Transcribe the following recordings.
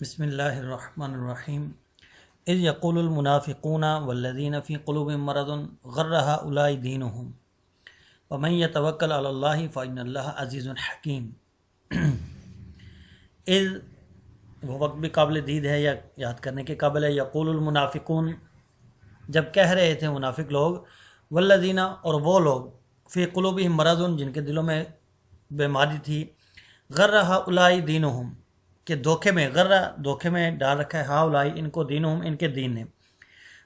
بسم اللہ الرحمن الرحیم اذ یقول المنافقون والذین فی قلوبهم مرض غر هؤلاء دینهم ومن یتوکل علی اللہ فإن اللہ عزیز حکیم۔ اذ وہ وقت بھی قابل دید ہے یا یاد کرنے کے قابل ہے۔ یقول المنافقون جب کہہ رہے تھے منافق لوگ، والذین اور وہ لوگ، فی قلوبهم مرض جن کے دلوں میں بیماری تھی، غر هؤلاء دینهم کہ دھوکے میں، غرہ دھوکے میں ڈال رکھا ہے، ہاؤلائی ان کو دینہم ان کے دین نے،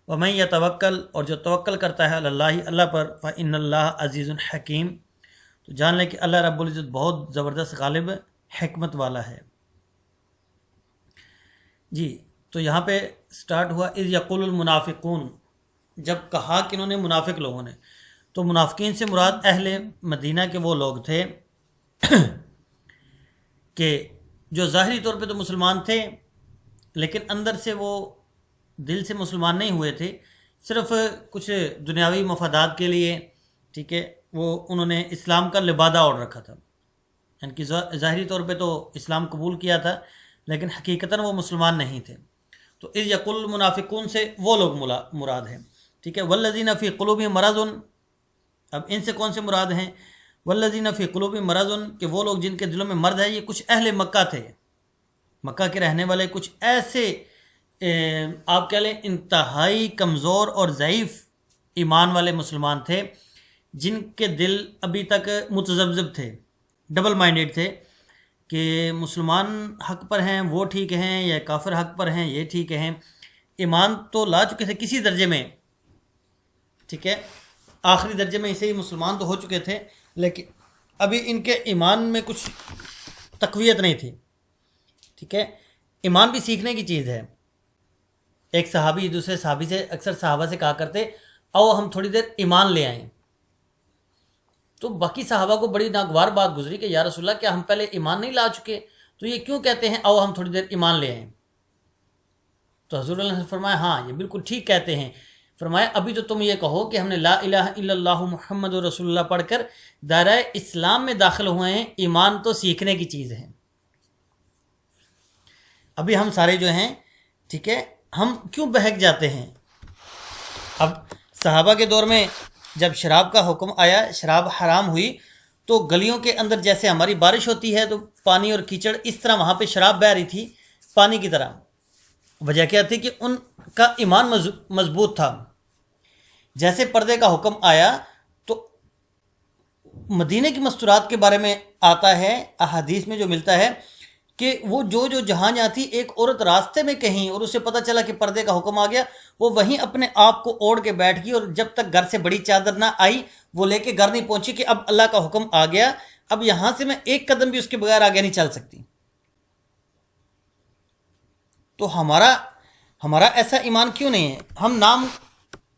ومن یتوکل اور جو توکل کرتا ہے اللہ اللہ پر، فإن اللہ عزیز حکیم تو جان لیں کہ اللہ رب العزت بہت زبردست غالب حکمت والا ہے۔ جی تو یہاں پہ سٹارٹ ہوا اذ یقول المنافقون، جب کہا کہ انہوں نے منافق لوگوں نے، تو منافقین سے مراد اہل مدینہ کے وہ لوگ تھے کہ جو ظاہری طور پہ تو مسلمان تھے لیکن اندر سے وہ دل سے مسلمان نہیں ہوئے تھے، صرف کچھ دنیاوی مفادات کے لیے، ٹھیک ہے، وہ انہوں نے اسلام کا لبادہ اوڑھ رکھا تھا، یعنی کہ ظاہری طور پہ تو اسلام قبول کیا تھا لیکن حقیقتاً وہ مسلمان نہیں تھے۔ تو اذ یقول المنافقون سے وہ لوگ مراد ہیں، ٹھیک ہے۔ والذین فی قلوبہم مرض، اب ان سے کون سے مراد ہیں؟ والذین فی قلوبہم مرض کہ وہ لوگ جن کے دلوں میں مرض ہے، یہ کچھ اہل مکہ تھے، مکہ کے رہنے والے کچھ ایسے آپ کہہ لیں انتہائی کمزور اور ضعیف ایمان والے مسلمان تھے، جن کے دل ابھی تک متذبذب تھے، ڈبل مائنڈیڈ تھے کہ مسلمان حق پر ہیں وہ ٹھیک ہیں، یا کافر حق پر ہیں یہ ٹھیک ہیں۔ ایمان تو لا چکے تھے کسی درجے میں، ٹھیک ہے، آخری درجے میں اسے ہی مسلمان تو ہو چکے تھے، لیکن ابھی ان کے ایمان میں کچھ تقویت نہیں تھی، ٹھیک ہے۔ ایمان بھی سیکھنے کی چیز ہے۔ ایک صحابی دوسرے صحابی سے، اکثر صحابہ سے کہا کرتے، آؤ ہم تھوڑی دیر ایمان لے آئیں، تو باقی صحابہ کو بڑی ناگوار بات گزری کہ یا رسول اللہ کیا ہم پہلے ایمان نہیں لا چکے، تو یہ کیوں کہتے ہیں آؤ ہم تھوڑی دیر ایمان لے آئیں؟ تو حضور اللہ نے فرمایا ہاں یہ بالکل ٹھیک کہتے ہیں، فرمایا ابھی تو تم یہ کہو کہ ہم نے لا الہ الا اللہ محمد رسول اللہ پڑھ کر دائرہ اسلام میں داخل ہوئے ہیں، ایمان تو سیکھنے کی چیز ہے۔ ابھی ہم سارے جو ہیں، ٹھیک ہے، ہم کیوں بہک جاتے ہیں؟ اب صحابہ کے دور میں جب شراب کا حکم آیا، شراب حرام ہوئی، تو گلیوں کے اندر جیسے ہماری بارش ہوتی ہے تو پانی اور کیچڑ، اس طرح وہاں پہ شراب بہہ رہی تھی پانی کی طرح۔ وجہ کیا تھی کہ ان کا ایمان مضبوط تھا۔ جیسے پردے کا حکم آیا تو مدینے کی مستورات کے بارے میں آتا ہے، احادیث میں جو ملتا ہے کہ وہ جو جہاں جہاں تھی، ایک عورت راستے میں کہیں اور اسے پتہ چلا کہ پردے کا حکم آ گیا، وہ وہیں اپنے آپ کو اوڑھ کے بیٹھ گئی، اور جب تک گھر سے بڑی چادر نہ آئی وہ لے کے گھر نہیں پہنچی کہ اب اللہ کا حکم آ گیا، اب یہاں سے میں ایک قدم بھی اس کے بغیر آگے نہیں چل سکتی۔ تو ہمارا ایسا ایمان کیوں نہیں ہے؟ ہم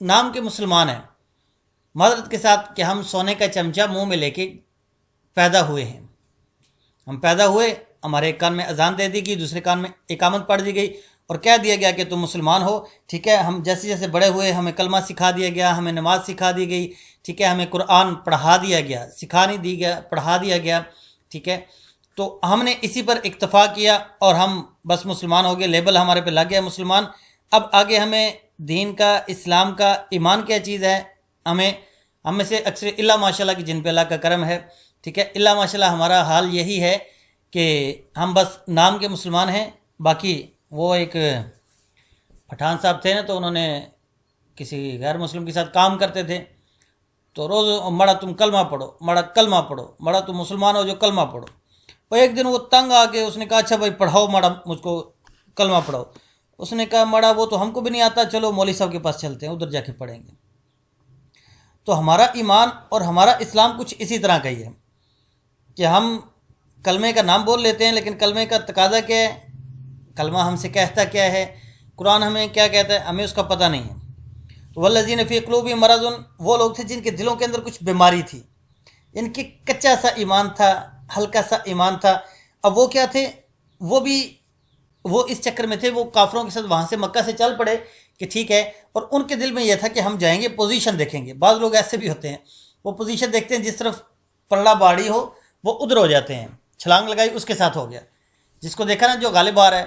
نام کے مسلمان ہیں، معذرت کے ساتھ کہ ہم سونے کا چمچہ منہ میں لے کے پیدا ہوئے ہیں۔ ہم پیدا ہوئے، ہمارے ایک کان میں اذان دے دی گئی، دوسرے کان میں اقامت پڑھ دی گئی اور کہہ دیا گیا کہ تم مسلمان ہو، ٹھیک ہے۔ ہم جیسے جیسے بڑے ہوئے ہمیں کلمہ سکھا دیا گیا، ہمیں نماز سکھا دی گئی، ٹھیک ہے، ہمیں قرآن پڑھا دیا گیا، سکھا نہیں دی گیا، پڑھا دیا گیا، ٹھیک ہے۔ تو ہم نے اسی پر اکتفا کیا اور ہم بس مسلمان ہو گئے، لیبل ہمارے پہ لگ گیا مسلمان۔ اب آگے ہمیں دین کا، اسلام کا، ایمان کیا چیز ہے، ہم میں سے اکثر اللہ ماشاء اللہ کی جن پہ اللہ کا کرم ہے، ٹھیک ہے، اللہ ماشاء اللہ ہمارا حال یہی ہے کہ ہم بس نام کے مسلمان ہیں۔ باقی وہ ایک پٹھان صاحب تھے نا، تو انہوں نے کسی غیر مسلم کے ساتھ کام کرتے تھے، تو روز مڑا تم کلمہ پڑھو، مڑا کلمہ پڑھو، مڑا تم مسلمان ہو جو کلمہ پڑھو۔ اور ایک دن وہ تنگ آ کے اس نے کہا اچھا بھائی پڑھاؤ مڑا مجھ کو کلمہ پڑھاؤ۔ اس نے کہا مڑا وہ تو ہم کو بھی نہیں آتا، چلو مولوی صاحب کے پاس چلتے ہیں، ادھر جا کے پڑھیں گے۔ تو ہمارا ایمان اور ہمارا اسلام کچھ اسی طرح کا ہی ہے کہ ہم کلمے کا نام بول لیتے ہیں، لیکن کلمے کا تقاضا کیا ہے، کلمہ ہم سے کہتا کیا ہے، قرآن ہمیں کیا کہتا ہے، ہمیں اس کا پتہ نہیں ہے۔ تو والذین فی قلوبہم مرض، وہ لوگ تھے جن کے دلوں کے اندر کچھ بیماری تھی، ان کے کچا سا ایمان تھا، ہلکا سا ایمان تھا۔ اب وہ کیا تھے، وہ اس چکر میں تھے، وہ کافروں کے ساتھ وہاں سے مکہ سے چل پڑے کہ ٹھیک ہے، اور ان کے دل میں یہ تھا کہ ہم جائیں گے، پوزیشن دیکھیں گے۔ بعض لوگ ایسے بھی ہوتے ہیں، وہ پوزیشن دیکھتے ہیں، جس طرف پلڑا باڑی ہو وہ ادھر ہو جاتے ہیں، چھلانگ لگائی اس کے ساتھ ہو گیا، جس کو دیکھا نا جو غالب آ رہا ہے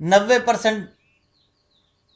90%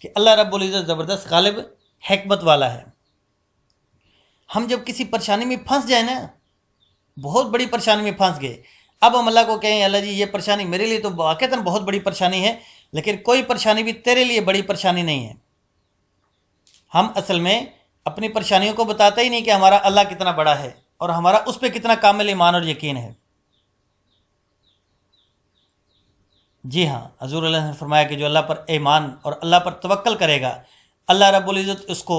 کہ اللہ رب العزت زبردست غالب حکمت والا ہے۔ ہم جب کسی پریشانی میں پھنس جائیں نا، بہت بڑی پریشانی میں پھنس گئے، اب ہم اللہ کو کہیں اللہ جی یہ پریشانی میرے لیے تو واقعتاً بہت بڑی پریشانی ہے، لیکن کوئی پریشانی بھی تیرے لیے بڑی پریشانی نہیں ہے۔ ہم اصل میں اپنی پریشانیوں کو بتاتے ہی نہیں کہ ہمارا اللہ کتنا بڑا ہے اور ہمارا اس پہ کتنا کامل ایمان اور یقین ہے۔ جی ہاں، حضور اللہ نے فرمایا کہ جو اللہ پر ایمان اور اللہ پر توکل کرے گا، اللہ رب العزت اس کو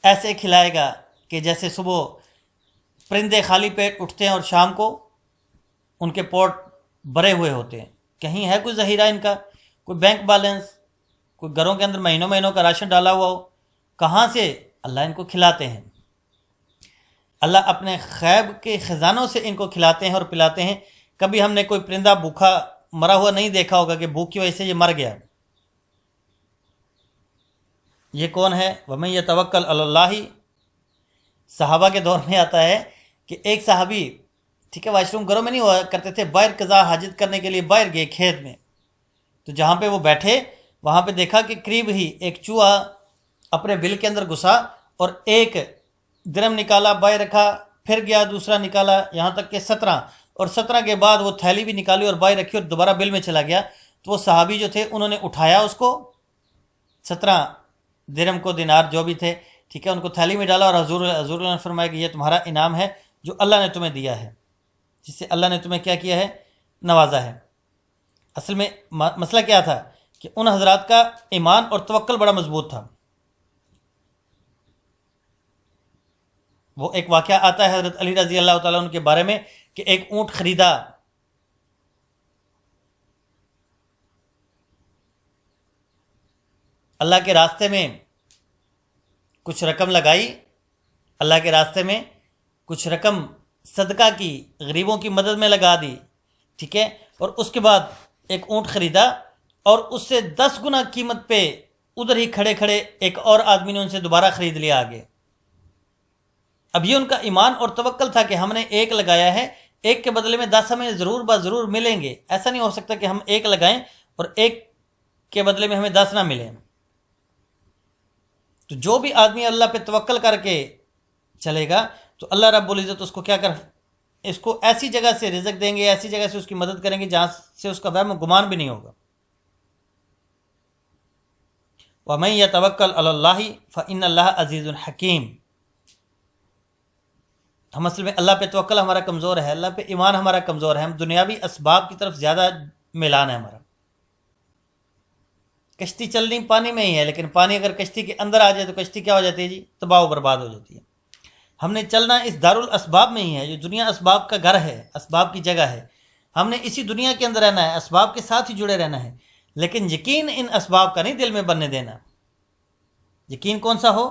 ایسے کھلائے گا کہ جیسے صبح پرندے خالی پیٹ اٹھتے ہیں اور شام کو ان کے پوٹ بھرے ہوئے ہوتے ہیں، کہیں ہے کوئی ذخیرہ ان کا، کوئی بینک بیلنس، کوئی گھروں کے اندر مہینوں مہینوں کا راشن ڈالا ہوا ہو، کہاں سے اللہ ان کو کھلاتے ہیں۔ اللہ اپنے غیب کے خزانوں سے ان کو کھلاتے ہیں اور پلاتے ہیں۔ کبھی ہم نے کوئی پرندہ بھوکا مرا ہوا نہیں دیکھا ہوگا کہ بھوک کی وجہ سے یہ مر گیا۔ یہ کون ہے؟ وَمَن يَتَوَكَّلْ عَلَى اللَّهِ۔ صحابہ کے دور میں آتا ہے کہ ایک صحابی، ٹھیک ہے، واش روم گھروں میں نہیں ہوا کرتے تھے، باہر قضاء حاجت کرنے کے لیے باہر گئے کھیت میں، تو جہاں پہ وہ بیٹھے وہاں پہ دیکھا کہ قریب ہی ایک چوہا اپنے بل کے اندر گھسا اور ایک درم نکالا باہر رکھا، پھر گیا دوسرا نکالا، یہاں تک کہ 17، اور 17 کے بعد وہ تھیلی بھی نکالی اور باہر رکھی اور دوبارہ بل میں چلا گیا۔ تو وہ صحابی جو تھے انہوں نے اٹھایا اس کو، 17 درم کو دینار جو بھی تھے، ٹھیک ہے، ان کو تھیلی میں ڈالا اور حضور اللہ نے فرمایا کہ یہ تمہارا انعام ہے جو اللہ نے تمہیں دیا ہے، جس سے اللہ نے تمہیں کیا ہے؟ نوازا ہے۔ اصل میں مسئلہ کیا تھا کہ ان حضرات کا ایمان اور توکل بڑا مضبوط تھا۔ وہ ایک واقعہ آتا ہے حضرت علی رضی اللہ تعالیٰ عنہ کے بارے میں کہ ایک اونٹ خریدا، اللہ کے راستے میں کچھ رقم لگائی، اللہ کے راستے میں کچھ رقم صدقہ کی، غریبوں کی مدد میں لگا دی، ٹھیک ہے، اور اس کے بعد ایک اونٹ خریدا اور اس سے 10 گنا قیمت پہ ادھر ہی کھڑے کھڑے ایک اور آدمی نے ان سے دوبارہ خرید لیا آگے۔ اب یہ ان کا ایمان اور توکل تھا کہ ہم نے ایک لگایا ہے، ایک کے بدلے میں 10 ہمیں ضرور ملیں گے، ایسا نہیں ہو سکتا کہ ہم ایک لگائیں اور ایک کے بدلے میں ہمیں 10 نہ ملیں۔ تو جو بھی آدمی اللہ پہ توکل کر کے چلے گا تو اللہ رب العزت اس کو کیا اس کو ایسی جگہ سے رزق دیں گے، ایسی جگہ سے اس کی مدد کریں گے جہاں سے اس کا وہم و گمان بھی نہیں ہوگا۔ وَمَن يَتَوَكَّلْ عَلَى اللَّهِ فَإِنَّ اللَّهَ عَزِيزٌ حَكِيمٌ۔ ہم اصل میں اللہ پہ توکل ہمارا کمزور ہے، اللہ پہ ایمان ہمارا کمزور ہے، ہم دنیاوی اسباب کی طرف زیادہ میلان ہے ہمارا۔ کشتی چلنی پانی میں ہی ہے، لیکن پانی اگر کشتی کے اندر آ جائے تو کشتی کیا ہو جاتی ہے جی؟ تباہ و برباد ہو جاتی ہے۔ ہم نے چلنا اس دارالاسباب میں ہی ہے، جو دنیا اسباب کا گھر ہے، اسباب کی جگہ ہے۔ ہم نے اسی دنیا کے اندر رہنا ہے، اسباب کے ساتھ ہی جڑے رہنا ہے، لیکن یقین ان اسباب کا نہیں دل میں بننے دینا۔ یقین کون سا ہو؟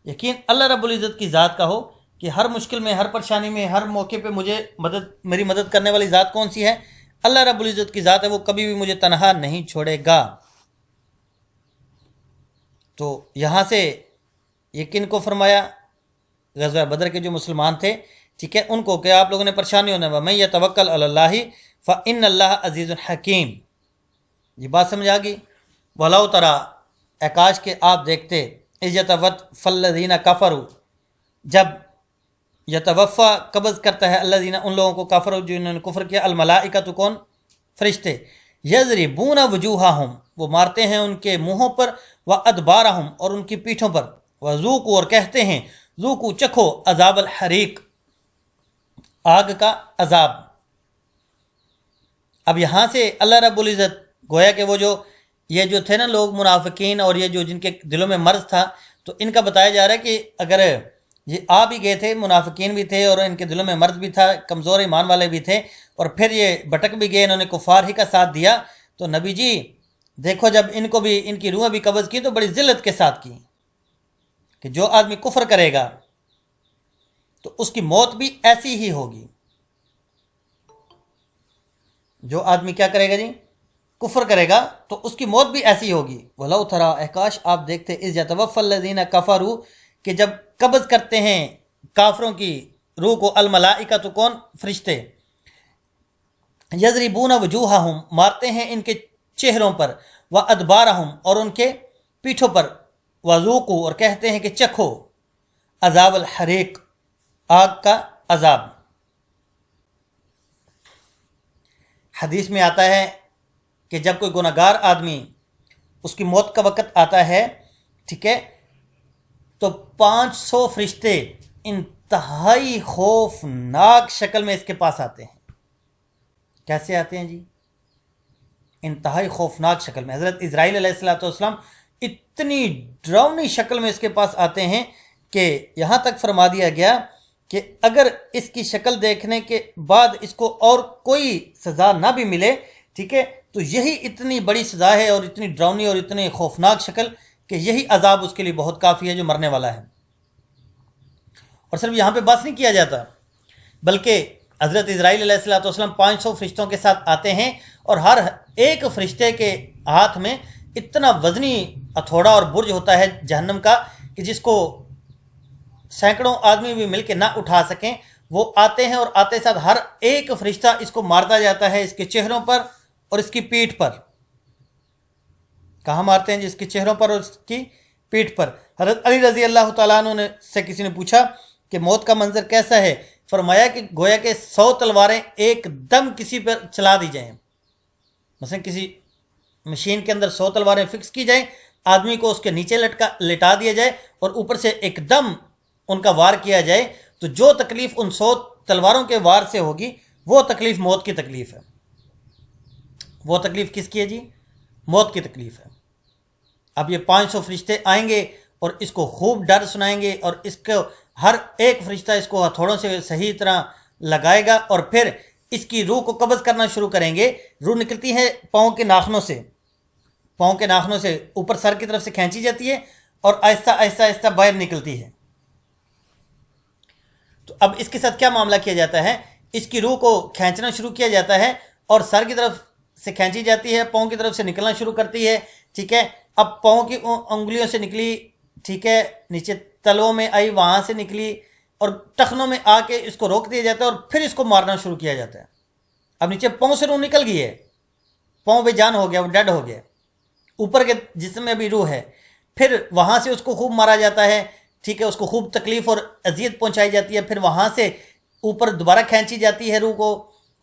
یقین اللہ رب العزت کی ذات کا ہو کہ ہر مشکل میں، ہر پریشانی میں، ہر موقع پہ میری مدد کرنے والی ذات کون سی ہے؟ اللہ رب العزت کی ذات ہے، وہ کبھی بھی مجھے تنہا نہیں چھوڑے گا۔ تو یہاں سے یہ کن کو فرمایا؟ غزوہ بدر کے جو مسلمان تھے، ٹھیک ہے، ان کو کہ آپ لوگوں نے پریشانی ہونے وَمَن يَتَوَكَّلْ عَلَى اللَّهِ فَإِنَّ اللَّهَ عَزِيزٌ حَكِيمٌ۔ یہ بات سمجھ آ گئی؟ وَلَوْ تَرَىٰ، کاش کہ آپ دیکھتے، اِذْ يَتَوَفَّى الَّذِينَ كَفَرُوا، جب یتوفا قبض کرتا ہے الذین ان لوگوں کو کفروا جنہوں نے کفر کیا، الملائکۃ کون؟ فرشتے، یضربون وجوہہم، وہ مارتے ہیں ان کے منہوں پر، وادبارہم، اور ان کی پیٹھوں پر، وذوقوا، اور کہتے ہیں ذوقوا، چکھو، عذاب الحریق، آگ کا عذاب۔ اب یہاں سے اللہ رب العزت گویا کہ وہ یہ جو تھے نا لوگ منافقین، اور یہ جو جن کے دلوں میں مرض تھا، تو ان کا بتایا جا رہا ہے کہ اگر یہ آ بھی گئے تھے، منافقین بھی تھے اور ان کے دلوں میں مرض بھی تھا، کمزور ایمان والے بھی تھے، اور پھر یہ بھٹک بھی گئے، انہوں نے کفار ہی کا ساتھ دیا، تو نبی جی دیکھو جب ان کو بھی، ان کی روحیں بھی قبض کی تو بڑی ذلت کے ساتھ کی، کہ جو آدمی کفر کرے گا تو اس کی موت بھی ایسی ہی ہوگی۔ جو آدمی کیا کرے گا جی؟ کفر کرے گا تو اس کی موت بھی ایسی ہوگی۔ وَلَوْ تَرَىٰ، کاش آپ دیکھتے، اِذْ يَتَوَفَّى الَّذِينَ كَفَرُوا، کہ جب قبض کرتے ہیں کافروں کی روح کو، الملائکۃ کون؟ فرشتے، یضربون وجوہہم، مارتے ہیں ان کے چہروں پر، و ادبارہم اور ان کے پیٹھوں پر، وذوقوا اور کہتے ہیں کہ چکھو، عذاب الحریق آگ کا عذاب۔ حدیث میں آتا ہے کہ جب کوئی گناہگار آدمی اس کی موت کا وقت آتا ہے، ٹھیک ہے، تو 500 فرشتے انتہائی خوفناک شکل میں اس کے پاس آتے ہیں۔ کیسے آتے ہیں جی؟ انتہائی خوفناک شکل میں۔ حضرت اسرائیل علیہ السلام اتنی ڈراؤنی شکل میں اس کے پاس آتے ہیں کہ یہاں تک فرما دیا گیا کہ اگر اس کی شکل دیکھنے کے بعد اس کو اور کوئی سزا نہ بھی ملے، ٹھیک ہے، تو یہی اتنی بڑی سزا ہے اور اتنی ڈراؤنی اور اتنی خوفناک شکل کہ یہی عذاب اس کے لیے بہت کافی ہے جو مرنے والا ہے۔ اور صرف یہاں پہ بس نہیں کیا جاتا، بلکہ حضرت اسرائیل علیہ السلام 500 فرشتوں کے ساتھ آتے ہیں، اور ہر ایک فرشتے کے ہاتھ میں اتنا وزنی ہتھوڑا اور برج ہوتا ہے جہنم کا کہ جس کو سینکڑوں آدمی بھی مل کے نہ اٹھا سکیں۔ وہ آتے ہیں اور آتے ساتھ ہر ایک فرشتہ اس کو مارتا جاتا ہے، اس کے چہروں پر اور اس کی پیٹھ پر۔ کہاں مارتے ہیں جس کے چہروں پر اور اس کی پیٹھ پر؟ حضرت علی رضی اللہ تعالیٰ عنہ سے کسی نے پوچھا کہ موت کا منظر کیسا ہے؟ فرمایا کہ گویا کہ 100 تلواریں ایک دم کسی پر چلا دی جائیں، مثلا کسی مشین کے اندر 100 تلواریں فکس کی جائیں، آدمی کو اس کے نیچے لٹا دیا جائے اور اوپر سے ایک دم ان کا وار کیا جائے، تو جو تکلیف ان 100 تلواروں کے وار سے ہوگی وہ تکلیف موت کی تکلیف ہے۔ وہ تکلیف کس کی ہے جی؟ موت کی تکلیف ہے۔ اب یہ 500 فرشتے آئیں گے اور اس کو خوب ڈر سنائیں گے، اور اس کو ہر ایک فرشتہ اس کو ہتھوڑوں سے صحیح طرح لگائے گا، اور پھر اس کی روح کو قبض کرنا شروع کریں گے۔ روح نکلتی ہے پاؤں کے ناخنوں سے، پاؤں کے ناخنوں سے اوپر سر کی طرف سے کھینچی جاتی ہے اور آہستہ آہستہ آہستہ باہر نکلتی ہے۔ تو اب اس کے ساتھ کیا معاملہ کیا جاتا ہے؟ اس کی روح کو کھینچنا شروع کیا جاتا ہے اور سر کی طرف سے کھینچی جاتی ہے، پاؤں کی طرف سے نکلنا شروع کرتی ہے، ٹھیک ہے۔ اب پاؤں کی انگلیوں سے نکلی، ٹھیک ہے، نیچے تلووں میں آئی، وہاں سے نکلی اور ٹخنوں میں آ کے اس کو روک دیا جاتا ہے اور پھر اس کو مارنا شروع کیا جاتا ہے۔ اب نیچے پاؤں سے روح نکل گئی ہے، پاؤں بے جان ہو گیا، وہ ڈیڈ ہو گیا، اوپر کے جسم میں بھی روح ہے، پھر وہاں سے اس کو خوب مارا جاتا ہے، ٹھیک ہے، اس کو خوب تکلیف اور اذیت پہنچائی جاتی ہے، پھر وہاں سے اوپر دوبارہ کھینچی جاتی ہے روح کو،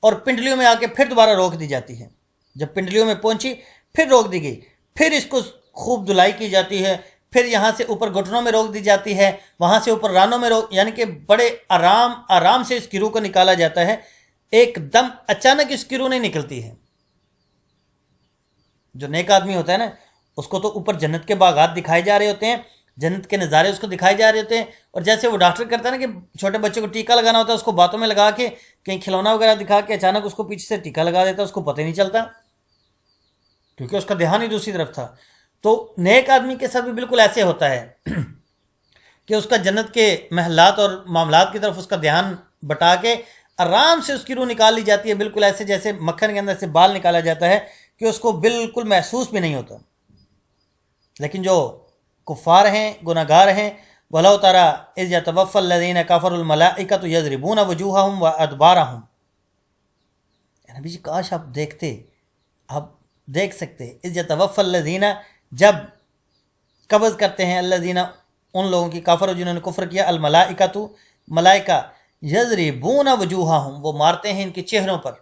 اور پنڈلیوں میں آ کے پھر دوبارہ روک دی جاتی ہے۔ جب پنڈلیوں میں پہنچی پھر روک دی گئی، پھر اس کو خوب دھلائی کی جاتی ہے، پھر یہاں سے اوپر گھٹنوں میں روک دی جاتی ہے، وہاں سے اوپر رانوں میں یعنی کہ بڑے آرام سے اس کی روح کو نکالا جاتا ہے۔ ایک دم اچانک اس کی روح نہیں نکلتی ہے۔ جو نیک آدمی ہوتا ہے نا، اس کو تو اوپر جنت کے باغات دکھائے جا رہے ہوتے ہیں، جنت کے نظارے اس کو دکھائے جا رہے ہوتے ہیں، اور جیسے وہ ڈاکٹر کرتا ہے نا کہ چھوٹے بچے کو ٹیکا لگانا ہوتا ہے، اس کو باتوں میں لگا کے کہیں کھلونا وغیرہ دکھا کے اچانک اس کو پیچھے سے ٹیکا لگا دیتا ہے، اس کو پتہ ہی نہیں چلتا کیونکہ اس کا دھیان ہی دوسری طرف تھا۔ تو نیک آدمی کے ساتھ بھی بالکل ایسے ہوتا ہے کہ اس کا جنت کے محلات اور معاملات کی طرف اس کا دھیان بٹا کے آرام سے اس کی روح نکال لی جاتی ہے، بالکل ایسے جیسے مکھن کے اندر سے بال نکالا جاتا ہے کہ اس کو بالکل محسوس بھی نہیں ہوتا۔ لیکن جو کفار ہیں، گناہگار ہیں، وَلَوْ تَرَىٰ إِذْ يَتَوَفَّى الَّذِينَ كَفَرُوا الْمَلَائِكَةُ يَضْرِبُونَ وُجُوهَهُمْ وَأَدْبَارَهُمْ۔ نبی جی کاش آپ دیکھتے، آپ دیکھ سکتے، اِذْ يَتَوَفَّى الَّذِينَ، جب قبض کرتے ہیں، الذین ان لوگوں کی، کافر جنہوں نے کفر کیا، الملائکۃ ملائکہ، یضربون وجوہہم وہ مارتے ہیں ان کے چہروں پر،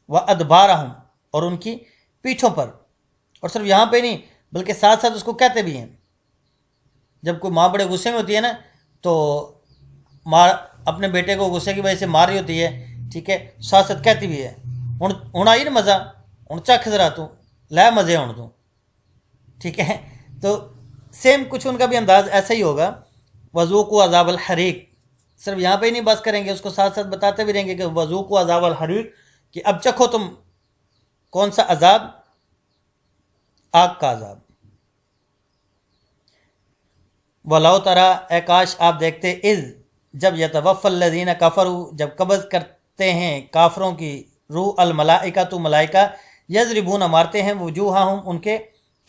وادبارہم اور ان کی پیٹھوں پر۔ اور صرف یہاں پہ نہیں بلکہ ساتھ ساتھ اس کو کہتے بھی ہیں، جب کوئی ماں بڑے غصے میں ہوتی ہے نا تو ماں اپنے بیٹے کو غصے کی وجہ سے مار رہی ہوتی ہے، ٹھیک ہے، ساتھ ساتھ کہتی بھی ہے ہن آئی نا مزہ، ہن چکھ ذرا تو لے مزے ہن تو، ٹھیک ہے۔ تو سیم کچھ ان کا بھی انداز ایسا ہی ہوگا، وذوقوا عذاب الحریق۔ صرف یہاں پہ ہی نہیں بس کریں گے، اس کو ساتھ ساتھ بتاتے بھی رہیں گے کہ وذوقوا عذاب الحریق، کہ اب چکھو تم کون سا عذاب، آگ کا عذاب۔ وَلَوْ تَرَىٰ اے کاش آپ دیکھتے، اذ جب یتوفی الذین کفروا جب قبض کرتے ہیں کافروں کی روح، الملائکۃ ملائکہ، یضربون مارتے ہیں، وجوہہم ان کے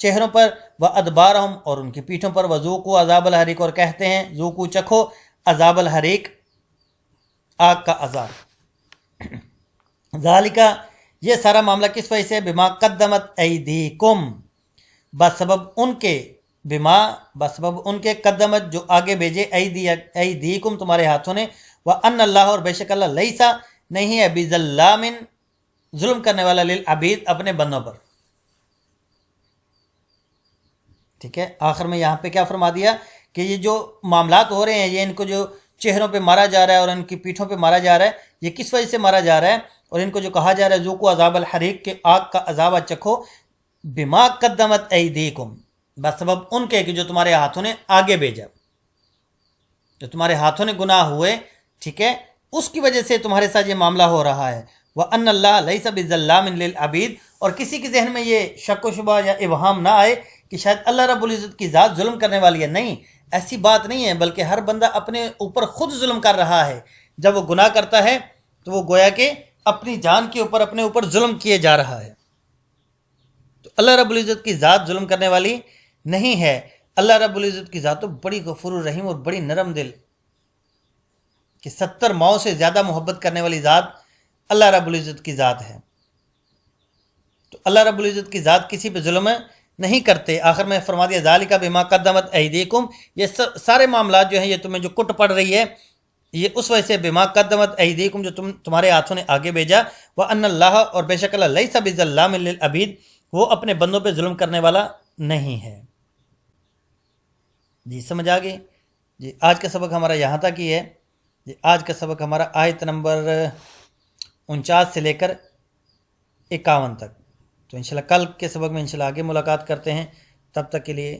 چہروں پر، وادبارہم اور ان کی پیٹھوں پر، وذوقوا عذاب الحریق اور کہتے ہیں ذوقوا چکھو عذاب الحریق آگ کا عذاب۔ ذالک یہ سارا معاملہ کس وجہ سے؟ بما قدمت ایدیکم، بسبب ان کے، بما بسبب ان کے، قدمت جو آگے بھیجے، ایدیکم تمہارے ہاتھوں نے، وان اللہ اور بے شک اللہ لیسا نہیں ہے، بظلام ظلم کرنے والا، للعبید اپنے بندوں پر. ٹھیک ہے، آخر میں یہاں پہ کیا فرما دیا کہ یہ جو معاملات ہو رہے ہیں، یہ ان کو جو چہروں پہ مارا جا رہا ہے اور ان کی پیٹھوں پہ مارا جا رہا ہے، یہ کس وجہ سے مارا جا رہا ہے؟ اور ان کو جو کہا جا رہا ہے ذوقوا عذاب الحریق، کہ آگ کا عذاب چکھو، بما قدمت ایدیکم، بسبب ان کے کہ جو تمہارے ہاتھوں نے آگے بھیجا، جو تمہارے ہاتھوں نے گناہ ہوئے، ٹھیک ہے، اس کی وجہ سے تمہارے ساتھ یہ معاملہ ہو رہا ہے. وَأَنَّ اللَّهَ لَيْسَ بِظَلَّامٍ لِلْعَبِيدِ، اور کسی کے ذہن میں یہ شک و شبہ یا ابہام نہ آئے کہ شاید اللہ رب العزت کی ذات ظلم کرنے والی ہے. نہیں، ایسی بات نہیں ہے، بلکہ ہر بندہ اپنے اوپر خود ظلم کر رہا ہے. جب وہ گناہ کرتا ہے تو وہ گویا کہ اپنی جان کے اوپر، اپنے اوپر ظلم کیے جا رہا ہے. تو اللہ رب العزت کی ذات ظلم کرنے والی نہیں ہے. اللہ رب العزت کی ذات تو بڑی غفور الرحیم اور بڑی نرم دل، کہ 70 ماؤں سے زیادہ محبت کرنے والی ذات اللہ رب العزت کی ذات ہے. تو اللہ رب العزت کی ذات کسی پہ ظلم نہیں کرتے. آخر میں فرما دیا ذالک بما قدمت ایدیکم، یہ سارے معاملات جو ہیں، یہ تمہیں جو کٹ پڑ رہی ہے، یہ اس وجہ سے بما قدمت ایدیکم، جو تمہارے ہاتھوں نے آگے بھیجا. وان اللہ اور بے شک اللہ لیس بظلام للعبید، وہ اپنے بندوں پہ ظلم کرنے والا نہیں ہے. جی سمجھ آ گئی؟ جی آج کا سبق ہمارا یہاں تک ہی ہے. جی آج کا سبق ہمارا آیت نمبر 49 سے لے کر 51 تک. تو انشاءاللہ کل کے سبق میں انشاءاللہ آگے ملاقات کرتے ہیں. تب تک کے لیے